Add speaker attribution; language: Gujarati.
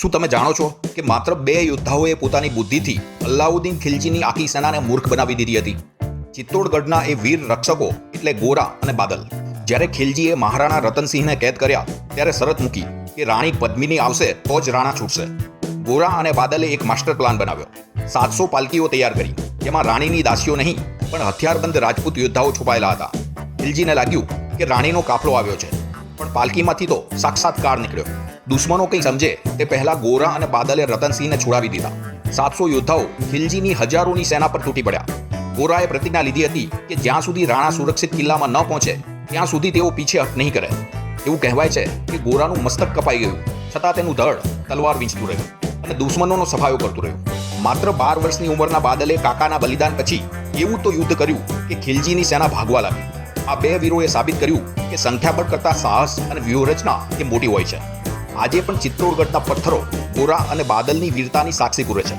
Speaker 1: શું તમે જાણો છો કે માત્ર 2 યોદ્ધાઓએ પોતાની બુદ્ધિથી અલ્લાઉદ્દીન ખિલજીની આખી સેનાને મૂર્ખ બનાવી દીધી હતી? ચિત્તોડગઢના એ વીર રક્ષકો એટલે ગોરા અને બાદલ. જ્યારે ખિલજીએ મહારાણા રતનસિંહને કેદ કર્યા ત્યારે શરત મૂકી કે રાણી પદ્મિની આવશે તો જ રાણા છૂટશે. ગોરા અને બાદલે એક માસ્ટર પ્લાન બનાવ્યો. 700 પાલકીઓ તૈયાર કરી, જેમાં રાણીની દાસીઓ નહીં પણ હથિયારબંધ રાજપૂત યોદ્ધાઓ છુપાયેલા હતા. ખિલજીને લાગ્યું કે રાણીનો કાફલો આવ્યો છે, પણ પાલકીમાંથી તો સાક્ષાત કાળ નીકળ્યો. દુશ્મનો કંઈ સમજે તે પહેલા ગોરા અને બાદલે રતનસિંહને છોડાવી દીધા. 700 યોદ્ધાઓ ખિલજીની હજારોની સેના પર તૂટી પડ્યા. ગોરાએ પ્રતિજ્ઞા લીધી હતી કે જ્યાં સુધી રાણા સુરક્ષિત કિલ્લામાં ન પહોંચે ત્યાં સુધી તેઓ પીછેહટ નહીં કરે. એવું કહેવાય છે કે ગોરાનું મસ્તક કપાઈ ગયું, છતાં તેનું ધડ તલવાર વીંચતું રહ્યું અને દુશ્મનોનો સફાયો કરતું રહ્યું. માત્ર 12 વર્ષની ઉંમરના બાદલે કાકાના બલિદાન પછી એવું તો યુદ્ધ કર્યું કે ખિલજીની સેના ભાગવા લાગી. આ 2 વીરોએ સાબિત કર્યું કે સંખ્યાબળ કરતાં સાહસ અને વ્યૂહરચના એ મોટી હોય છે. આજે પણ ચિત્તોડગઢના પથ્થરો ગોરા અને બાદલની વીરતાની સાક્ષી પૂરે છે.